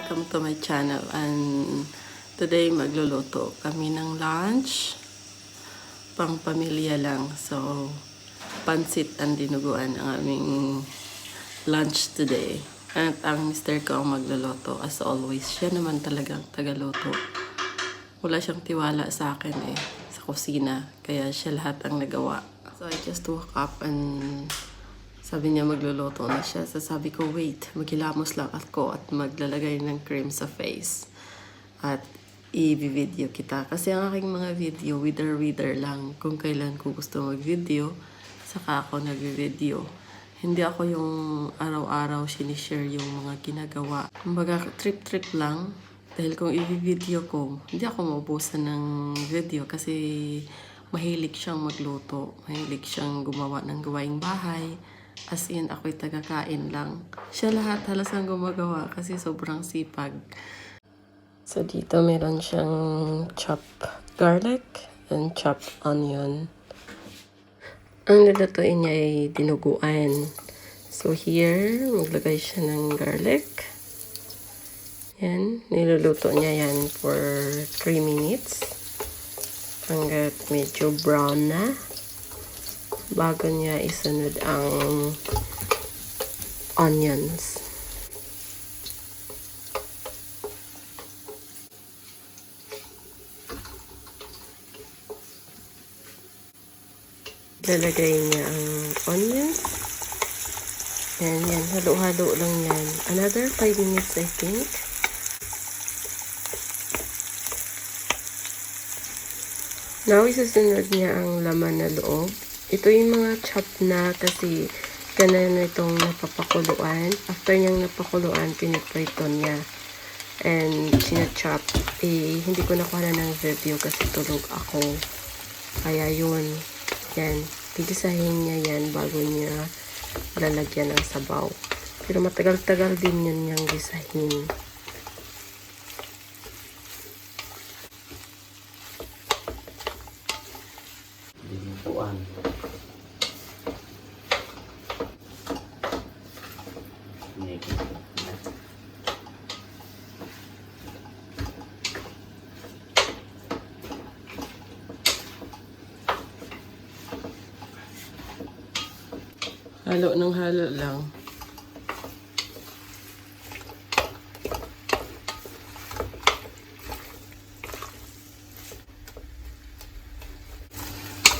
welcome to my channel. And today magluluto kami ng lunch. Pang pamilya lang. So, pansit and dinuguan ang aming lunch today. At ang mister ko ang magluluto. As always, siya naman talagang tagaluto. Wala siyang tiwala sa akin sa kusina. Kaya siya lahat ang nagawa. So, I just woke up and sabi niya magluluto na siya. So sabi ko, wait, maghilamos lang ako at maglalagay ng cream sa face. At i-video kita. Kasi ang aking mga video, wither lang. Kung kailan ko gusto mag-video, saka ako nag-video. Hindi ako yung araw-araw sinishare yung mga ginagawa. Kumbaga, trip lang. Dahil kung i-video ko, hindi ako maubusan ng video kasi mahilig siyang magluto. Mahilig siyang gumawa ng gawaing bahay. As in, ako'y tagakain lang. Siya lahat halos ang gumagawa kasi sobrang sipag. So, dito meron siyang chopped garlic and chopped onion. Ang lulutuin niya ay dinuguan. So, here, maglagay siya ng garlic. Yan. Niluluto niya yan for 3 minutes. Hanggat medyo brown na. Bago niya isunod ang onions. Lalagay niya ang onions. Yan. Halo-halo lang yan. Another 5 minutes, I think. Now, isusunod niya ang laman na loob. Ito yung mga chop na kasi kanan na itong napapakuluan. After niyang napakuluan, piniprito niya. And sinachop. Hindi ko nakuha ng video kasi tulog ako. Kaya yun. Yan. Gigisahin niya yan bago niya lalagyan ng sabaw. Pero matagal-tagal din yun niyang gisahin. Dinuguan. Halo ng halo lang.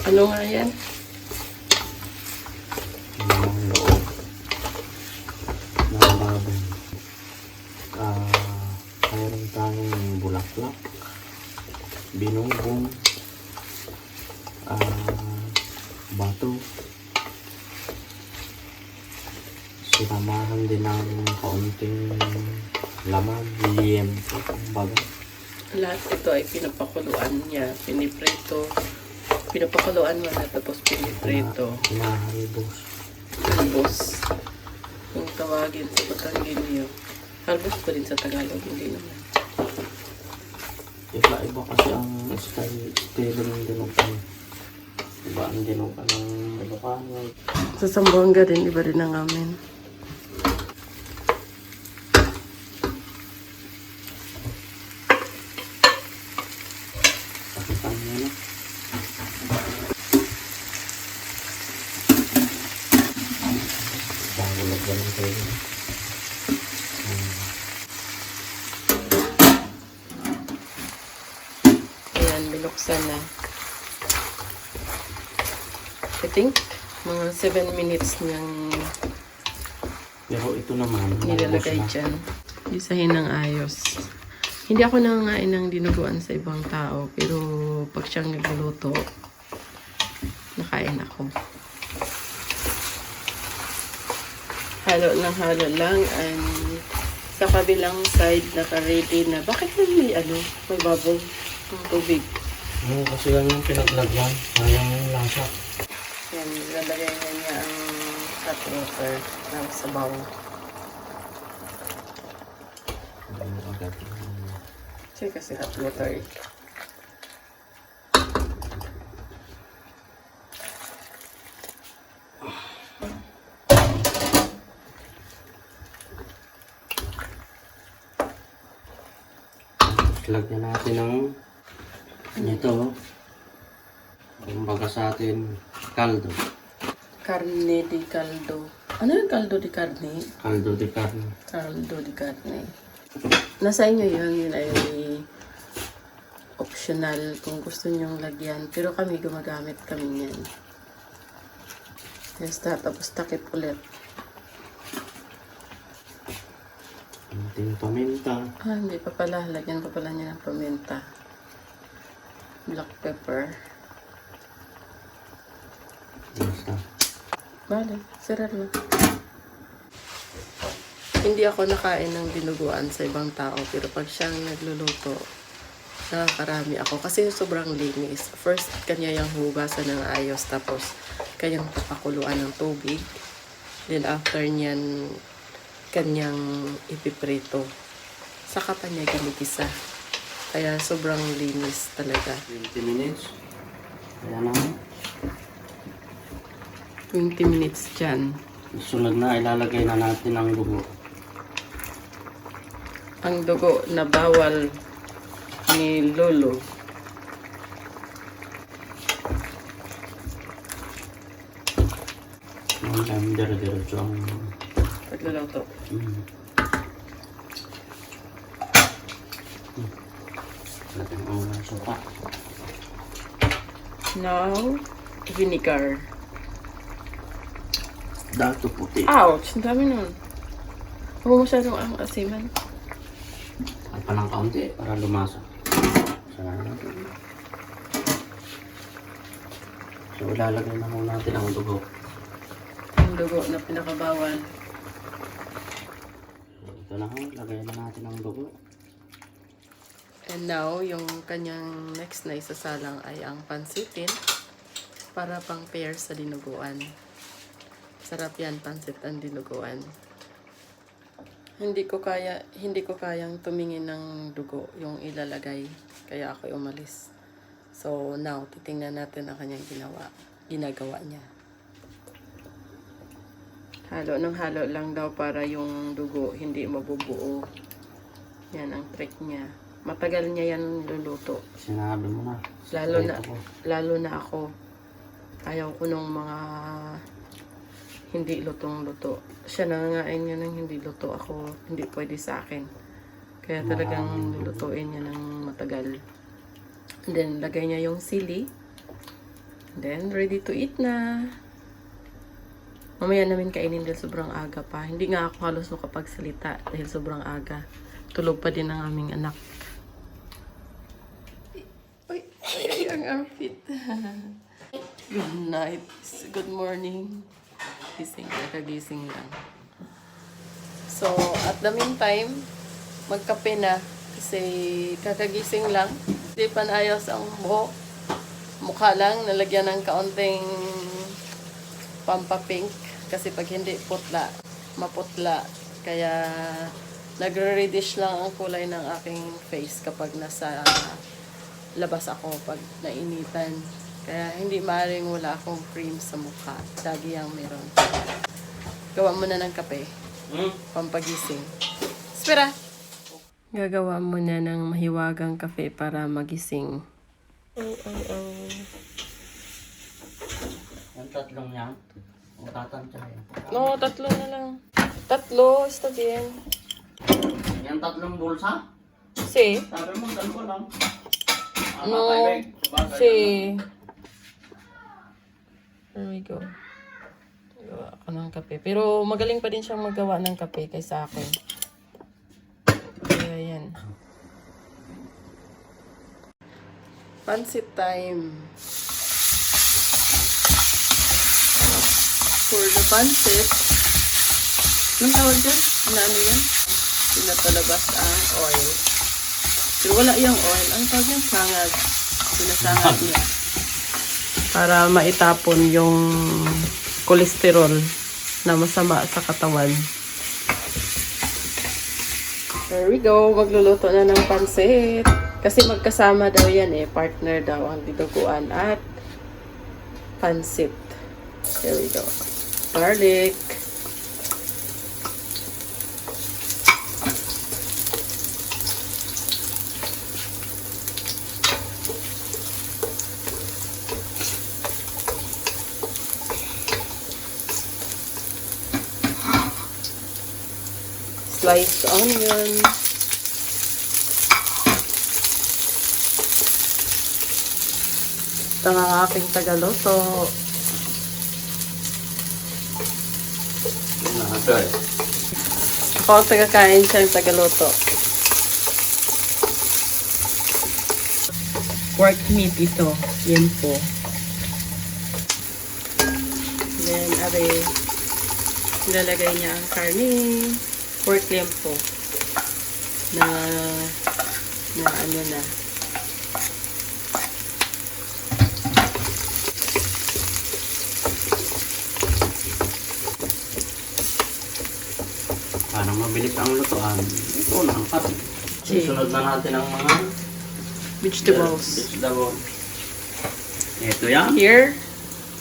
Ano nga yan? Ang loob ng baboy. Mayroon tayong bulaklak, binugbong, bato. Sinamahan din ng kaunting laman, liyempo, kumbaga. Lahat ito ay pinapakuluan niya. Piniprito. Pinapakuluan mo na tapos piniprito. Pinahalbos. Halbos. Kung tawagin sa Batanggino. Halbos pa rin sa Tagalog. Hindi naman. Iba-iba kasi ang style ng dinuguan. Iba ang dinuguan ng Ilocano. Sa Zamboanga din, iba rin ang amin. Pakitan mo na. Bago lagyan ng kayo. Ayan, binuksan na. I think, mga 7 minutes niyang Pero ito naman, nilalagay dyan. Isahin ng ayos. Hindi ako nangangain ng dinuguan sa ibang tao, pero pag siyang nagluluto, nakain ako. Halo lang and sa kabilang side naka-ready na. Bakit may may bubble ng tubig? Kasi lang yung pinaglagyan, sayang yung lasa. Yan, lalagay na niya ang hot water ng sabaw. Kasi hot water. Lagyan natin ng ito. Kumbaga sa atin, kaldo. Carne di caldo. Ano yung caldo di carne? Kaldo de carne. Caldo di carne. Nasa inyo yun. Yun ay optional kung gusto nyong lagyan. Pero kami, gumagamit kami yan. Tapos takip ulit. Ating paminta. Hindi pa pala. Lagyan pa pala niya ng paminta. Black pepper. Basta. Bale, sira na. Hindi ako nakain ng dinuguan sa ibang tao. Pero pag siyang nagluluto, nakakarami ako. Kasi sobrang linis. First, kanya yung hugasan ng ayos. Tapos, kanyang papakuluan ng tubig. Then, after niyan, kanyang ipiprito. Saka pa niya ginigisa. Kaya sobrang linis talaga. 20 minutes. Kaya na. 20 minutes dyan. Sunod na, ilalagay na natin ang dugo. Ang dugo na bawal ni Lolo. Ang dire-diretso ang... Pagluluto. Lagyan ang suka. Now, vinegar. Dato puti. Ouch! Ang dami nun. Huwag mo masyadong ang asiman. At pa ng kaunti para lumasa. So, ilalagay na muna natin ang dugo. Ang dugo na pinakabawal. So, ito na ho, lagay na natin ang dugo. And now, yung kanyang next na isasalang ay ang pansitin para pang pair sa dinuguan. Sarap yan, pansit ang dinuguan. Hindi ko kayang tumingin ng dugo yung ilalagay. Kaya ako umalis. So now, titingnan natin ang kanyang ginagawa niya. Halo ng halo lang daw para yung dugo hindi mabubuo. Yan ang trick niya. Matagal niya yan luluto. Sinabi mo na. Lalo na ako. Ayaw ko nung mga hindi lutong-luto. Siya nangangain niya ng hindi luto. Ako, hindi pwede sa akin. Kaya talagang lulutuin niya ng matagal. And then, lagay niya yung sili. And then, ready to eat na. Mamaya namin kainin dahil sobrang aga pa. Hindi nga ako halos makapagsalita dahil sobrang aga. Tulog pa din ang aming anak. Uy, ang armpit. Good night. Good morning. Kagising lang. So, at the meantime, magkape na. Kasi kakagising lang. Hindi pa naayos ang buhok. Mukha lang, nalagyan ng kaunting pampapink. Kasi pag hindi putla, maputla. Kaya nagre-reddish lang ang kulay ng aking face kapag nasa labas ako pag nainitan. Kaya hindi maaaring wala akong cream sa mukha. Lagi ang meron. Gawa mo na ng kape. Pampagising. Espera! Gagawa mo na ng mahiwagang kape para magising. Yung tatlong yan. Ang tatansya yan. No, 3 na lang. 3, está bien. Yung tatlong bulsa? Sí. Sabi mo, 2 lang. No. Sí. There we go. Gawa ako ng kape. Pero magaling pa din siyang magawa ng kape kaysa akin. Kaya yan. Pansit time. For the pansit, anong tawag dyan? Ano yan? Pinapalabas ang oil. Pero wala yung oil. Ang tawag yan? Sangag. Pinasangag niya. Para maitapon yung kolesterol na masama sa katawan. There we go. Magluluto na ng pansit. Kasi magkasama daw yan eh. Partner daw ang dinuguan at pansit. There we go. Garlic. sliced onion. Ito ang aking tagaluto. Ako ang tagakain siya ng tagaluto. Pork meat ito. Yan po. Then, nilalagay niya ang karne. Pork limpo. Na ano na. Para mabilis ang lutuan. Ito na ang cut. Sunod na natin ang mga vegetables. Ito yan. Here,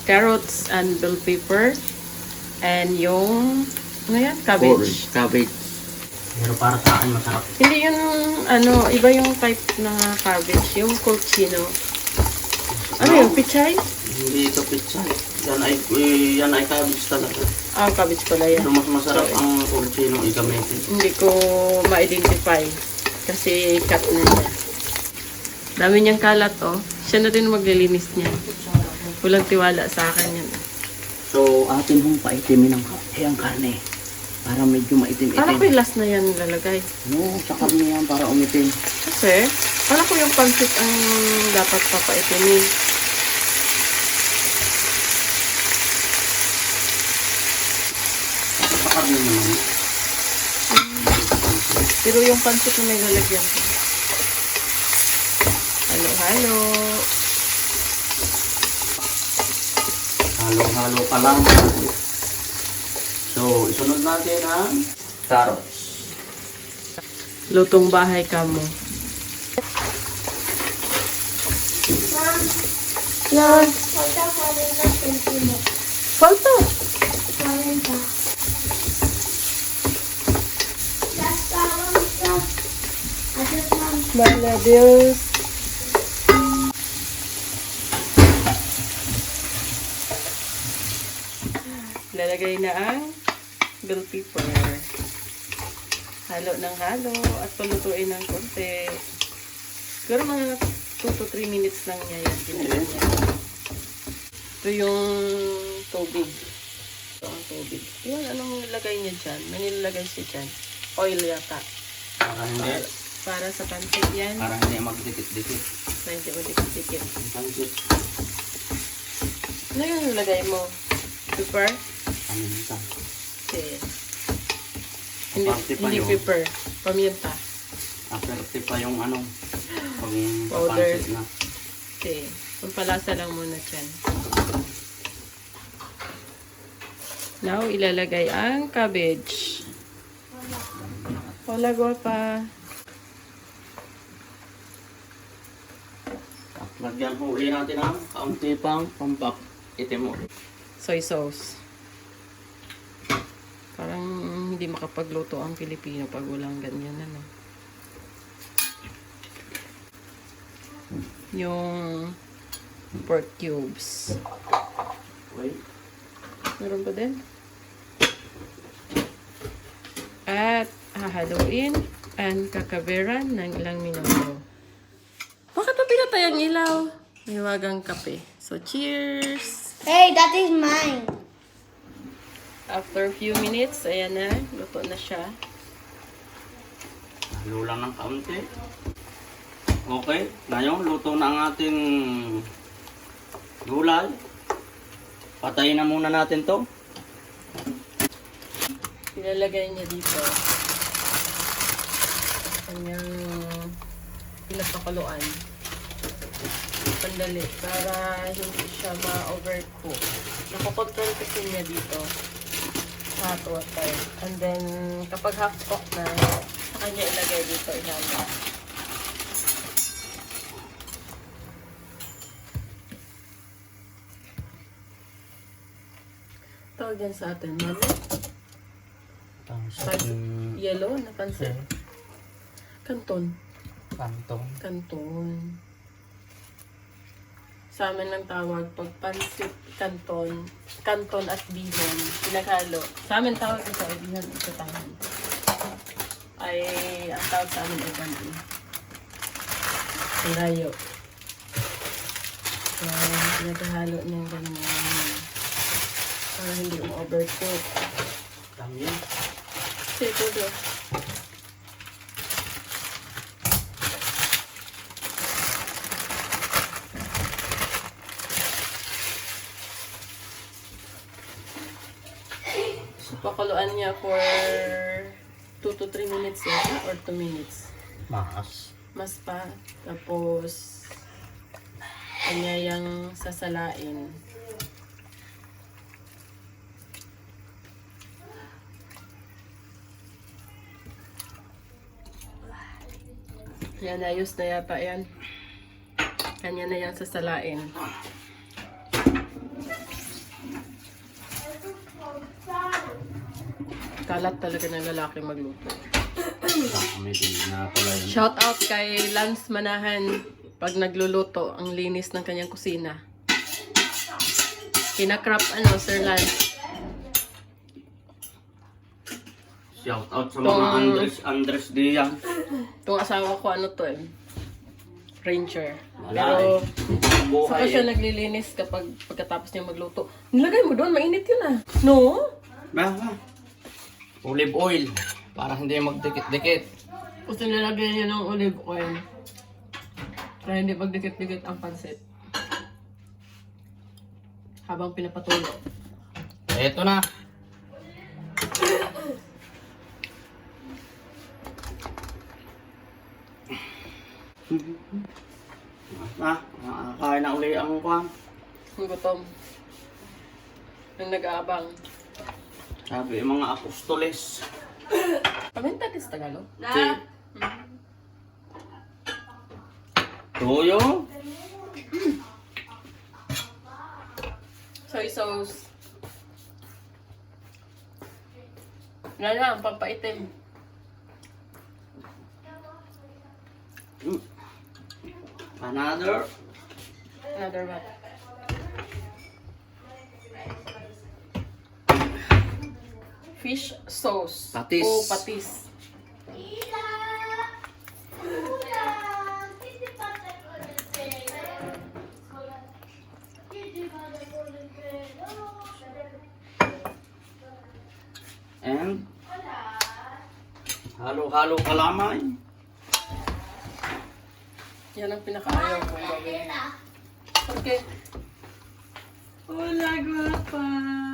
carrots and bell pepper. And yung, ano yan? Cabbage. Cabbage. Pero para sa akin masarap. Hindi yun, iba yung type na cabbage. Yung colchino. Ano yun? Pichay? Hindi ito pizza. Yan ay cabbage talaga. Ah, cabbage pala yan. Pero mas masarap ang colchino i-gamitin. Hindi ko ma-identify. Kasi cut na niya. Dami niyang kalat, oh. Siya na rin maglilinis niya. Walang tiwala sa akin yan. So, atin hong paitimin ang karne. Para medyo maitim-itim. Para ko yung last na yan lalagay. No, sa karne yan para umitim. Kasi, para ko yung pansit ang dapat papaitimin. Sa karne naman. Pero yung pansit na may lalagyan ko. Halo-halo. Halo-halo pa lang. So, isunod natin ang carrots. Lutong bahay ka mo. Yan. Falta 40 centimo. Falta. 40. Basta, basta. Adjust lang. Bala Diyos. Lalagay na ang bell pepper. Halo ng halo at palutuin ng konti. Pero mga 2 to 3 minutes lang niya yan. Niya. Ito yung tubig. Ito ang tubig. Yung anong nilagay niya dyan? May nilalagay siya dyan. Oil yata. Para hindi. Para sa pansit yan. Para hindi magdikit-dikit. Para hindi magdikit-dikit. Pansit. Ano yung nilagay mo? Pepper? Paminta. Okay. Hindi, Aparte pa hindi yun. pepper. Paminta. Aperte pa yung pag Powder. pansit na. Okay. Pampalasa lang muna dyan. Now, ilalagay ang cabbage. Hola, guapa. At lagyan huli natin ang kaunti pang pampak itim mo. Soy sauce. Parang hindi makapagluto ang Pilipino pag walang ganyan, ano. Yung pork cubes. Wait. Meron ba din? At hahaluin and kakaberan ng ilang minuto. Bakit pa pinatay ang ilaw? May wagang kape. So, cheers! Hey, that is mine. After a few minutes, ayan na. Luto na siya. Halo lang ng kaunti. Okay. Ngayon, luto na ang ating gulay. Patayin na muna natin to. Ilalagay niya dito. Kanyang pinapakuluan. Pandali. Para hindi siya ma-overcook. Nakokontrol kasi niya dito. Hot water. And then, kapag half cook na, sa kanya ilagay dito ilalim. Tawag yan sa atin, mali? Yellow na pansit. Kanton. Kantong. Kanton. Sa amin lang tawag pag pansit, kanton, kanton at bihon, pinaghalo. Sa amin tawag ito, bihon at katangan. ay, ang tawag sa amin ay bandi. Layo. So, pinagahalo niya ganyan. Para hindi overcook. Dami yan. Sige, do. So, pakuluan niya for 2 to 3 minutes yata or 2 minutes. Mas. Mas pa. Tapos, kanya yung sasalain. Yan, ayos na yata yan. Kanya na yung sasalain. Kalat talaga ng lalaki magluto. Kami din na pala yun. Shout out kay Lance Manahan pag nagluluto, ang linis ng kanyang kusina. Kinakrap Sir Lance. Shout out sa mga Andres Diaz. Itong asawa ko Ranger. Wala Pero saka Buhay siya eh. naglilinis pagkatapos niya magluto. Nilagay mo doon, mainit yun No? Ba? Olive oil. Para hindi magdikit-dikit. Gusto nilagay niya ng olive oil. Para hindi magdikit-dikit ang pansit. Habang pinapatulo. Eto na. Kakain na uli ang kwan. Ang gutom. Ang nag-aabang. Sabi yung mga apostoles. Paminta dis Tagalog. Si Toyo. Soy sauce. Yan lang, pampaitim. Another. Another what? Fish sauce. Patis. O patis. And halo-halo kalamay. Yan ang pinakaayaw kong gawin. Okay. Hola, guapa.